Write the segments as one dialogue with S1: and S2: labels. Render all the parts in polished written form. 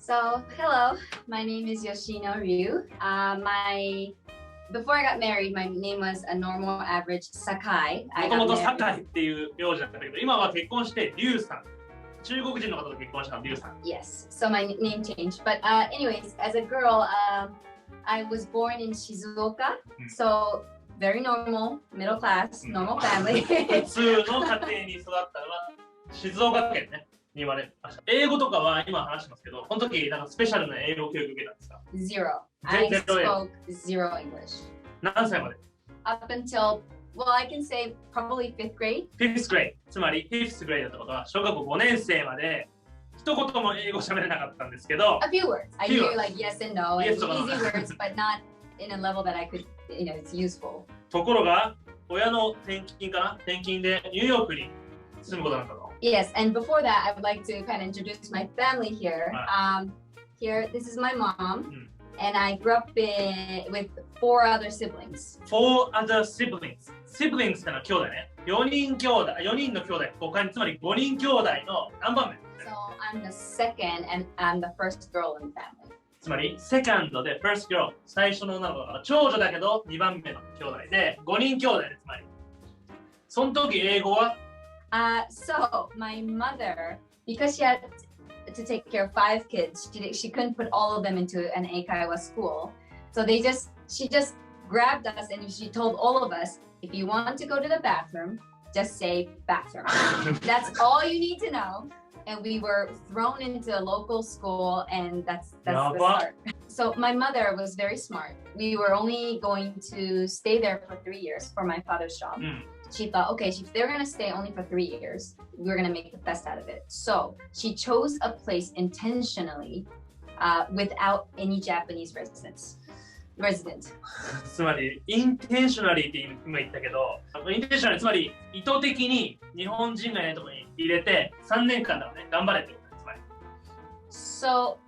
S1: So, hello, my name is Yoshino Ryu. Before I got married, my name was a normal average Sakai.
S2: もともとSakaiっていう名字だったけど、今は結婚して龍さん。中国人の方と結婚した龍さん。
S1: Yes, so my name changed. But anyways, as a girl, I was born in Shizuoka, so very normal, middle class, normal family.
S2: 普通の家庭に育ったのは静岡県ね。に言われました。英語とかは今話してますけど、この時なんかスペシャルな英語教育受けたんですか
S1: Zero. I spoke zero English.
S2: 何歳まで
S1: Up until, well, I can say probably fifth grade.
S2: Fifth grade. つまり fifth grade ってことは小学校5年生まで一言も英語喋れなかったんですけど
S1: A few words. I knew like yes and no and easy words, but not in a level that I could, it's useful.
S2: ところが、親の転勤でニューヨークに住むことになったの。
S1: Yes, and before that, I would like to kind of introduce my family here. Here, this is my mom, and I grew up with 4 other siblings.
S2: 4 other siblings. Siblings ってのは兄弟ね。4人の兄弟、他につまり5人兄弟の何番目
S1: So I'm the second, and I'm the first girl in the family.
S2: つまり、second で first girl、最初の女の子が長女だけど2番目の兄弟で、5人兄弟でつまり。その時英語は
S1: So my mother, because she had to take care of 5 kids, she couldn't put all of them into an Eikaiwa school. So she just grabbed us and she told all of us, if you want to go to the bathroom, just say bathroom. That's all you need to know. And we were thrown into a local school, and that's the start. So my mother was very smart. We were only going to stay there for 3 years for my father's job. She thought, okay, if they're going to stay only for 3 years, we're going to make the best out of it. So she chose a place intentionally without any Japanese resident.
S2: つまり、インテンショナリーって今言ったけど、インテンショナリーつまり意図的に日本人がいないところに入れて3年間だからね、頑張れってことつまり。
S1: So,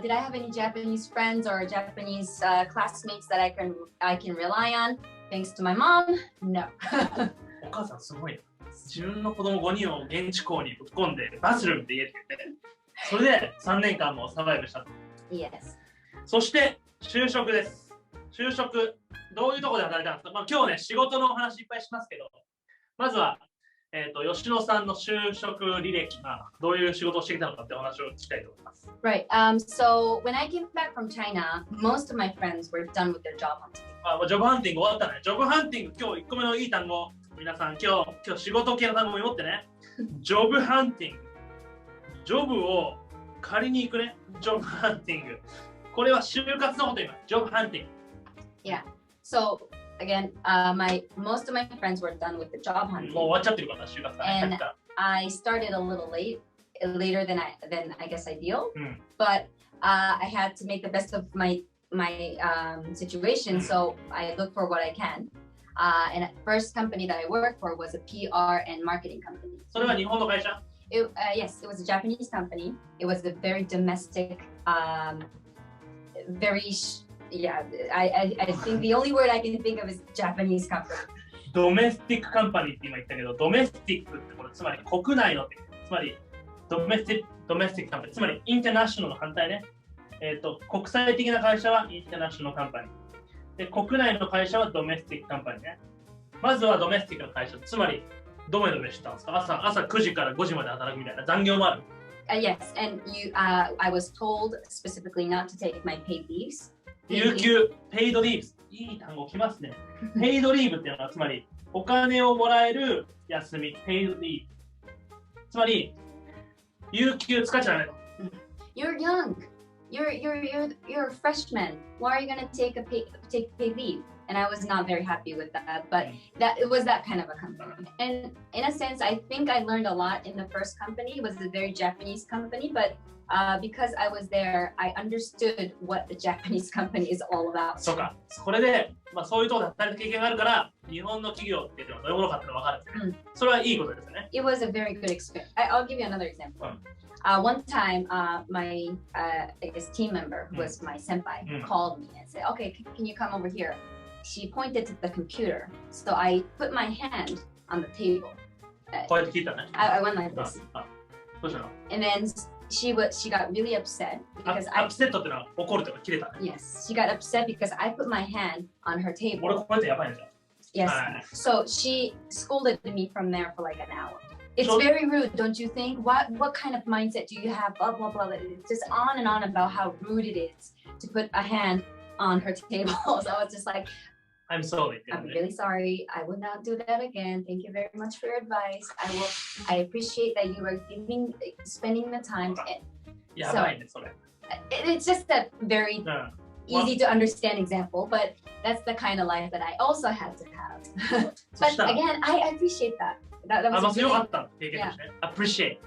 S1: did I have any Japanese friends or Japanese classmates that I can rely on? Thanks to my mom, no.
S2: お母さんすごい。自分の子供5人を現地校にぶっ込んでバスルームって家って言って、それで3年間もサバイブしたと。
S1: Yes.
S2: そして就職です。就職、どういうところで働いたんですか、今日ね、仕事のお話いっぱいしますけど、まずは、吉野さんの就職履歴、どういう仕事をしてきたのかってお話を聞きたいと思います。
S1: Right. So when I came back from China, most of my friends were done with their job hunting.
S2: ジョブハンティング終わったね。ジョブハンティング、今日1個目のいい単語、皆さん、今日仕事系の単語を持ってね。ジョブハンティング。ジョブを借りに行くね。ジョブハンティング。これは就活のこと言います。ジョブハンティング。
S1: Yeah. So again, most of my friends were done with the job hunting.
S2: もう終わっちゃってるから就活がね。
S1: And I started a little later than I guess ideal. But I had to make the best of my situation, so I looked for what I can. And the first company that I worked for was a PR and marketing company.
S2: それは日本の会社
S1: Yes, it was a Japanese company. It was a very domestic, yeah, I think the only word I can think of is Japanese company.
S2: ドメスティックカンパニーって今言ったけど、ドメスティックってこれつまり国内のって、つまりドメスティックカンパニー、つまりインターナショナルの反対ね。国際的な会社はインターナショナルカンパニー。で、国内の会社はドメスティックカンパニーね。まずはドメスティックの会社、つまりどのような上知ったんですか朝9時から5時まで働くみたいな残業もある。
S1: Yes, and I was told specifically not to take my paid leaves.
S2: 有給、ペイドリーブス。いい単語きますね。ペイドリーブっていうのはつまりお金をもらえる休み、ペイドリーブ。つまり有給使っちゃダメと。
S1: You're young. You're a freshman. Why are you gonna take paid leave? And I was not very happy with that, but it was that kind of a company. And in a sense, I think I learned a lot in the first company. It was a very Japanese company, but because I was there, I understood what the Japanese company is all about.
S2: そうか。これで、そういうところで働いた経験があるから、日本の企業っていうのはどういうものかっていうのが分かるんですね。それはいいことですよね。
S1: It was a very good experience. I'll give you another example. One time, my I guess team member, who was my senpai, called me and said, "Okay, can you come over here?" She pointed to the computer, so I put my hand on the table.
S2: こうやって聞いたね。
S1: I went like this.
S2: どうしたの？
S1: And then she got really upset because
S2: upset ってのは怒るとか切れたね。
S1: Yes, she got upset because I put my hand on her table.
S2: 俺こうやってやばいんじゃん。
S1: Yes. So she scolded me from there for like an hour. It's very rude, don't you think? What kind of mindset do you have? Blah blah blah. It's just on and on about how rude it is to put a hand on her table. So I was just like,
S2: I'm sorry.
S1: I'm really sorry. I will not do that again. Thank you very much for your advice. I appreciate that you are spending the time.
S2: やばいね、それ。
S1: It's just a very easy to understand example, but that's the kind of life that I also had to have. But again, I appreciate that. That was really,
S2: appreciate.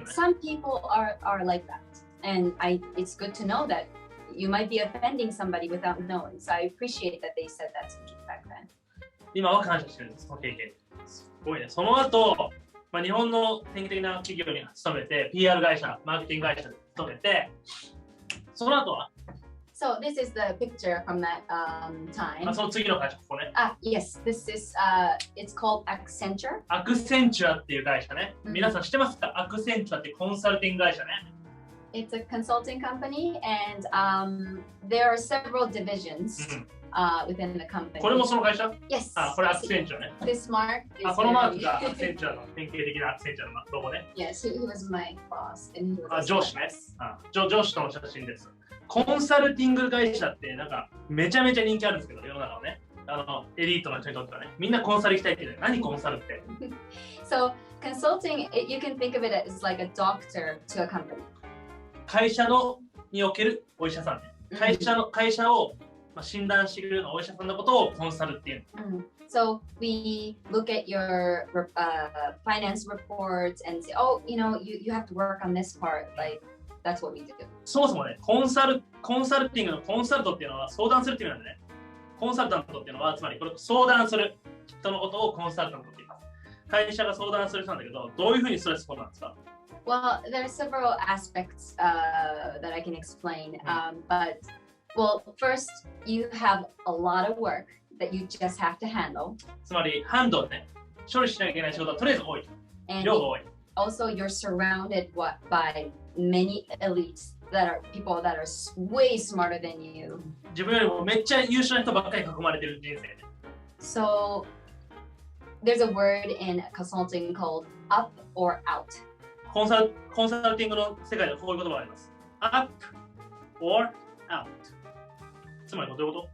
S1: Some people are like that, and it's good to know that you might be offending somebody without knowing. So I appreciate that they said that to me back then.
S2: 今は感謝してるんです、その経験。すごいね。その後、日本の典型的な企業に勤めて、PR 会社、マーケティング会社に勤めて、その後は
S1: So this is the picture from that time.
S2: その次の会社、ここね。
S1: Yes, this is, it's called Accenture.
S2: アクセンチュアっていう会社ね。皆さん知ってますか？アクセンチュアってコンサルティング会社ね。
S1: It's a consulting company, and there are several divisions within the company.
S2: これもその会社？
S1: Yes.
S2: これアクセンチュアね。
S1: This mark is
S2: このマークがアクセンチュアの典型的なアクセンチュアのロゴね。
S1: Yes, he was my boss. And he was
S2: 上司ね。上司との写真です。コンサルティング会社ってなんかめちゃめちゃ人気あるんですけど、世の中のね。エリートの人にとってはね。みんなコンサル行きたいって言う。何コンサルって？
S1: So consulting, you can think of it as like a doctor to a company.
S2: 会社におけるお医者さんね。会社を診断してくれるお医者さんのことをコンサルっていう。
S1: So we look at your finance reports and say, oh, you have to work on this part. Like that's what we do.
S2: そもそもね、コンサルティングのコンサルトっていうのは相談するっていう意味なんでね。コンサルタントっていうのはつまりこれ相談する人のことをコンサルタントって言います。会社が相談する人なんだけど、どういうふうにストレスなんですか
S1: ？Well, there are several aspects that I can explain. But, well, first, you have a lot of work that you just have to handle.
S2: つまり、ハンドルね、処理しなきゃいけない仕事はとりあえず多い。量が多い。
S1: Also, you're surrounded by many elites people that are way smarter than you.
S2: 自分よりもめっちゃ優秀な人ばっかり囲まれてる人生ね。
S1: So, there's a word in consulting called up or out.
S2: コンサルティングの世界でこういう言葉があります。up or out。つまりどういうこと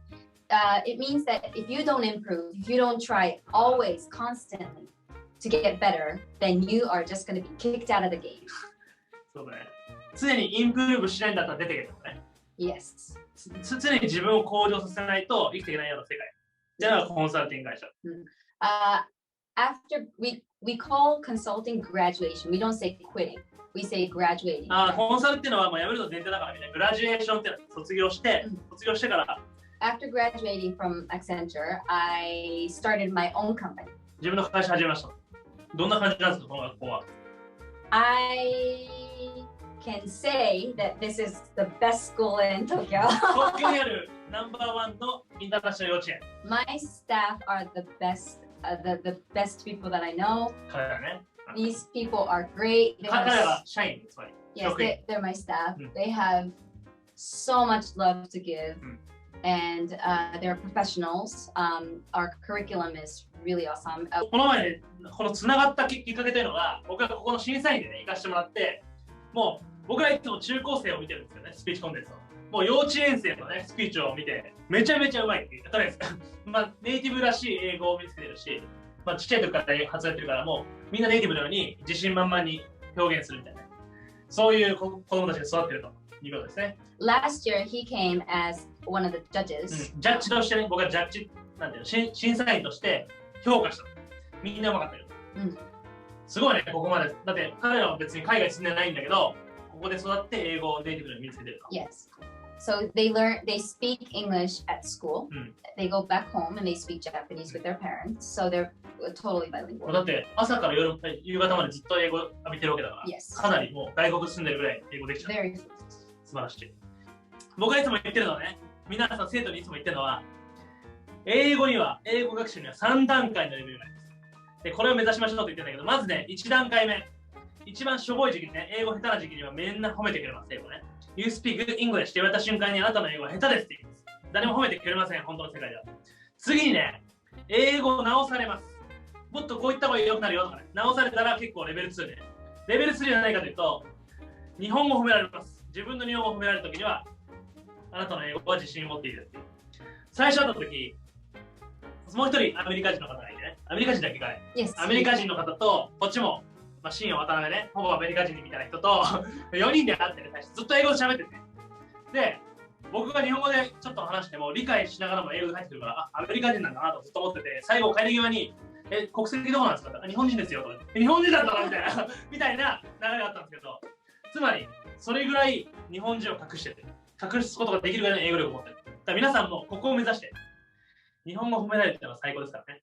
S1: ？It means that if you don't improve, if you don't try always, constantly to get better, then you are just going to be kicked out of the game.
S2: そうだね。常にインプルーブしないんだったら出てけるのね。
S1: Yes.
S2: 常に自分を向上させないと生きていけないような世界。じゃあコンサルティング会社。
S1: After we call consulting graduation. We don't say quitting. We say graduating.
S2: コンサルっていうのはもう辞めるの前提だからね。グラジュエーションって卒業してから。
S1: After graduating from Accenture, I started my own company.
S2: 自分の会社始めました。どんな感じなんですか、この学校は。
S1: I can say that this is the best school in Tokyo.
S2: 東京にあるナンバーワンのインターナショナル幼稚園。
S1: My staff are the best people that I know.
S2: 彼らね。
S1: These people are great.
S2: 彼らは社員つまり。
S1: Yes, they're my staff. They have so much love to give, and they're professionals. Our curriculum is really awesome.
S2: この前ね、このつながったきっかけというのが、僕はここの審査員でね、行かせてもらって、もう僕らいつも中高生を見てるんですよね、スピーチコンテスト。もう幼稚園生のね、スピーチを見て、めちゃめちゃうまいって言ったらです。ネイティブらしい英語を見つけてるし、ちっちゃい時から発音やってるから、もうみんなネイティブのように自信満々に表現するみたいな。そういう子供たちが育ってるということですね。
S1: Last year, he came as one of the judges.
S2: ジャッジとしてね、僕はジャッジなんていうの、審査員として評価した。みんなうまかったけど。すごいね、ここまで。だって彼らは別に海外に住んでないんだけど、ここで育って英語をネイティブに身につけてると。
S1: Yes. So they speak English at school. They go back home and they speak Japanese with their parents. So they're totally bilingual.
S2: だって朝から夕方までずっと英語浴びてるわけだから、
S1: yes.
S2: かなりもう外国住んでるぐらい英語できちゃう。
S1: Very
S2: 素晴らしい。僕がいつも言ってるのはね、皆さん生徒にいつも言ってるのは、英語学習には3段階のレベルがあります。で、これを目指しましょうと言ってるんだけど、まずね、1段階目。一番しょぼい時期ね、英語下手な時期にはみんな褒めてくれます、英語ね。You speak good English って言われた瞬間にあなたの英語は下手ですって言います。誰も褒めてくれません、本当の世界では。次にね、英語を直されます。もっとこういった方が良くなるよとかね。直されたら結構レベル2ね。レベル3は何かというと、日本語を褒められます。自分の日本語を褒められるときには、あなたの英語は自信を持っているっていう。最初会ったとき、もう一人アメリカ人の方がいてね。アメリカ人だけかね。
S1: Yes.
S2: アメリカ人の方と、こっちも、深夜渡辺ね、ほぼアメリカ人みたいな人と、4人で会ってね、ずっと英語で喋ってて、ね。で、僕が日本語でちょっと話しても、理解しながらも英語で入ってくるから、アメリカ人なんだなとずっと思ってて、最後帰り際に、国籍どこなんですか？日本人ですよとか、日本人だったのみたいな、みたいな流れがあったんですけど、つまり、それぐらい日本人を隠してて、隠すことができるぐらいの英語力を持ってる。だから皆さんもここを目指して、日本語を褒められるってのは最高ですからね。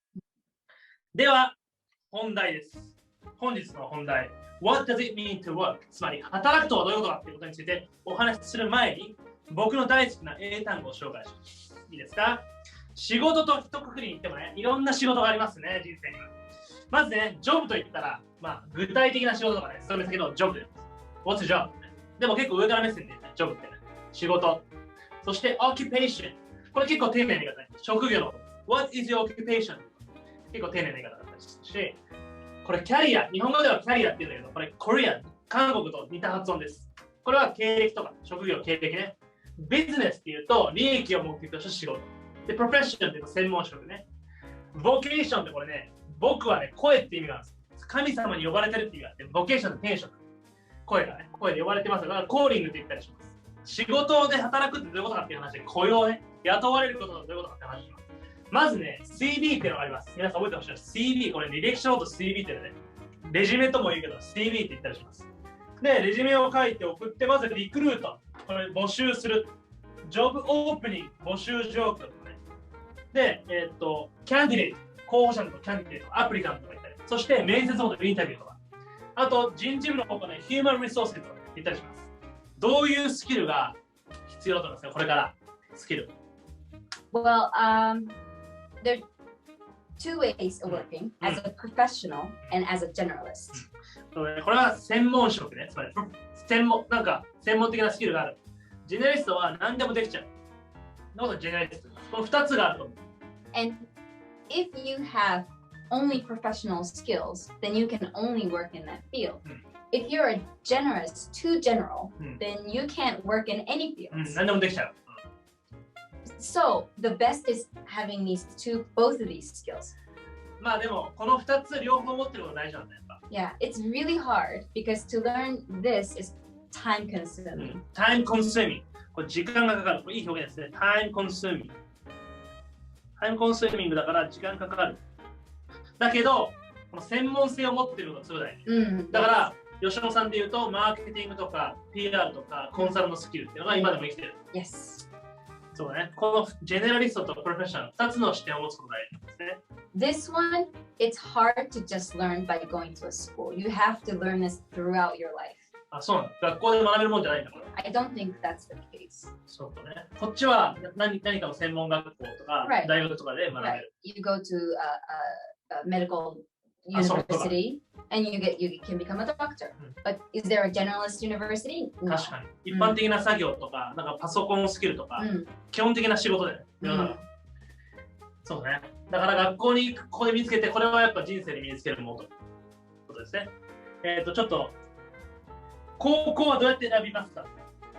S2: では、本題です。本日の本題。What does it mean to work? つまり、働くとはどういうことかっていうことについてお話しする前に、僕の大好きな英単語を紹介します。いいですか？仕事と一括りに言ってもね、いろんな仕事がありますね、人生には。まずね、ジョブと言ったら、具体的な仕事とかね、勤め先のジョブです。What's a job? でも結構上から目線でね、ジョブってね、仕事。そして、occupation。これ結構丁寧な言い方ね。職業の。What is your occupation? 結構丁寧な言い方だったりして、これキャリア。日本語ではキャリアって言うんだけど、これコリアン。韓国と似た発音です。これは経歴とか、職業、経歴ね。ビジネスっていうと、利益を目的とした仕事。で、プロフェッションっていうと専門職ね。ボケーションってこれね、僕はね、声って意味があるんです。神様に呼ばれてるって意味があって、ボケーションって転職。声がね、声で呼ばれてます。だからコーリングって言ったりします。仕事で働くってどういうことかっていう話で、雇用ね、雇われることはどういうことかって話します。まずね、CV っていうのがあります。皆さん覚えてほしいです。CV、これ履歴書と CV っていうのね、レジュメとも言うけど、CV って言ったりします。で、レジュメを書いて送って、まずリクルート、これ募集する。ジョブオープニング、募集状況とかね。で、キャンディデート、候補者のキャンディデート、アプリカントとか言ったり、そして面接のインタビューとか、あと人事部の他ね、ヒューマンリソースとか言ったりします。どういうスキルが必要だと思いますか、これからスキル。
S1: Well, there are two ways of working, as a professional and as a generalist.
S2: これは専門職ね、つまり専門的なスキルがある。ジェネラリストは何でもできちゃう。なのでジェネラリスト。この2つがあると思う。
S1: And if you have only professional skills, then you can only work in that field. If you're a generous, too general, then you can't work in any field.
S2: 何でもできちゃう。
S1: So the best is having both of these skills.
S2: まあでもこの2つ両方持ってるのが大事なんだよ。
S1: Yeah, it's really hard because to learn this is time consuming.
S2: Time consuming. これ時間がかかる。これいい表現ですね。Time consuming. Time consuming だから時間かかる。だけど、この専門性を持っているのが強いね。だから、吉野さんで言うと、マーケティングとか PR とかコンサルのスキルっていうのが今でも生きてる。
S1: Yes.
S2: そうだね。このジェネラリストとプロフェッショナル2つの視点を持つことが大事ですね。
S1: This one, it's hard to just learn by going to a school. You have to learn this throughout your life.
S2: あ、そうなんだ。学校で学べるもんじゃないんだ、これ。
S1: I don't think that's the case.
S2: そうだね。こっちは何かの専門学校とか、大学とかで学べる。
S1: You go to a medical university and you can become a doctor. But is there a generalist university?
S2: 確かに。一般的な作業とか、なんかパソコンスキルとか、基本的な仕事だよね。そうね。だから学校にここで見つけて、これはやっぱ人生で身につけるものということですね。ちょっと、高校はどうやって選びますか？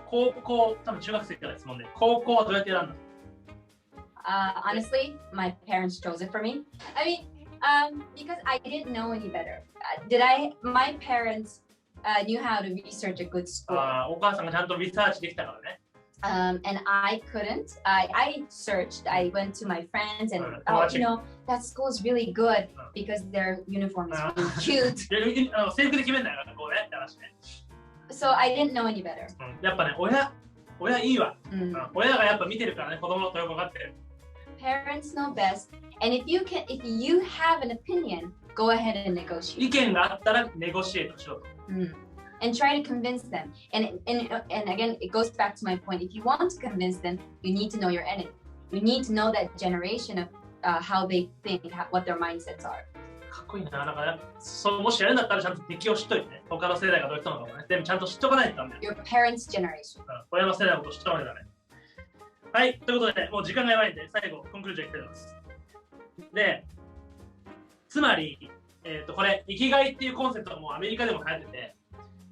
S2: 高校、多分中学生から質問で、高校はどうやって選んだ？
S1: Honestly, my parents chose it for me. I mean, because I didn't know any better. My parents knew how to research a good school.
S2: お母さんがちゃんとリサーチできたからね。
S1: And I couldn't. I searched. I went to my friends and that school is really good because their uniform is really cute.
S2: 制服で決めんだよ、学校ね。
S1: So I didn't know any better.
S2: やっぱね、親いいわ。親がやっぱ見てるからね、子供のことよく分かってる。
S1: Parents know best. And if you have an opinion, go ahead and negotiate.
S2: 意見があったらネゴシエートしろと。
S1: And try to convince them. And again, it goes back to my point. If you want to convince them, you need to know your enemy. You need to know that generation of how they think, what their mindsets are.
S2: かっこいいな。なんかもしやるんだったらちゃんと敵を知っといてね。他の世代がどういう人なのかもね。でもちゃんと知っとかないとダメだよ。
S1: Your parents' generation.
S2: 親の世代のこと知っとかないとダメ。はい、ということで、もう時間がやばいんで、最後、コンクルージョンいきたいと思います。で、つまり、これ、生きがいっていうコンセプトがもうアメリカでも流行ってて、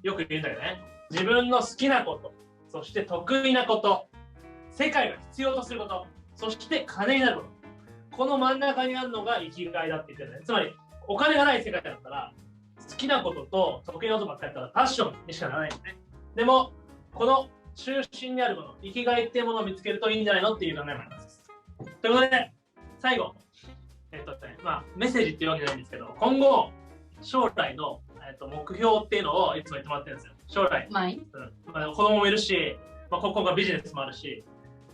S2: よく言うんだけどね、自分の好きなこと、そして得意なこと、世界が必要とすること、そして金になること。この真ん中にあるのが生きがいだって言ってるね。つまり、お金がない世界だったら、好きなことと得意なことばっかりだったらパッションにしかならないんですね。でも、この中心にあるもの、生きがいっていうものを見つけるといいんじゃないのっていう考えもあります。ということで、最後、メッセージっていうわけじゃないんですけど、今後、将来の、目標っていうのをいつも言ってもらってるんですよ。将来。子供もいるし、ここがビジネスもあるし、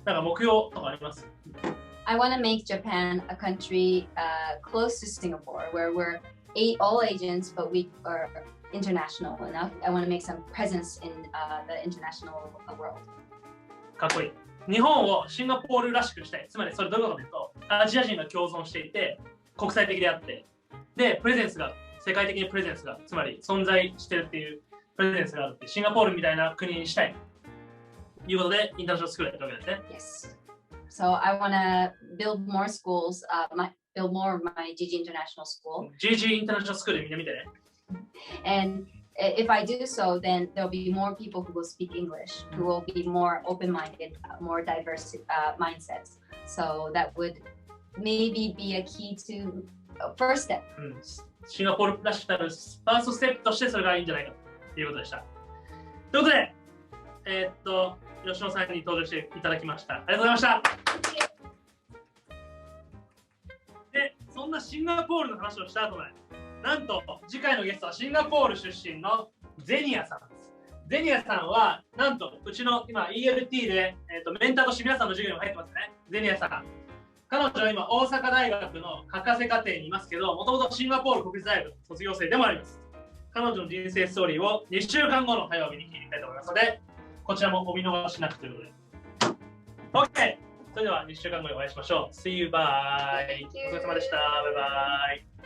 S2: なんか目標とかあります
S1: ？I want to make Japan a country close to Singapore, where we're all agents, but we are international enough. I want to make some presence in the international world.
S2: かっこいい。日本をシンガポールらしくしたい。つまりそれどういうことかというと、アジア人が共存していて、国際的であって、で、プレゼンスが、世界的にプレゼンスが、つまり存在してるっていうプレゼンスがあるって、シンガポールみたいな国にしたい。ということで、インターナショナルスクールやったわけですね。
S1: Yes. So I want to build more schools, build more of my GG International School.
S2: GG International School でみんな見てね。
S1: And if I do so, then there'll be more people who will speak English, who will be more open-minded, more diverse mindsets. So that would maybe be a key to a first step.
S2: シンガポールらしくなるファーストステップとしてそれがいいんじゃないかということでした。ということで、吉野さんに登場していただきました。ありがとうございました。で、そんなシンガポールの話をした後で、なんと次回のゲストはシンガポール出身のゼニアさんです。ゼニアさんは、なんとうちの今 ELT で、メンターとして皆さんの授業にも入ってますね。ゼニアさん。彼女は今大阪大学の博士課程にいますけど、もともとシンガポール国立大学の卒業生でもあります。彼女の人生ストーリーを2週間後の火曜日に聞いてみたいと思いますので、こちらもお見逃しなくということで。OK! それでは2週間後にお会いしましょう。See you, bye! お疲れ様でした。バイバイ。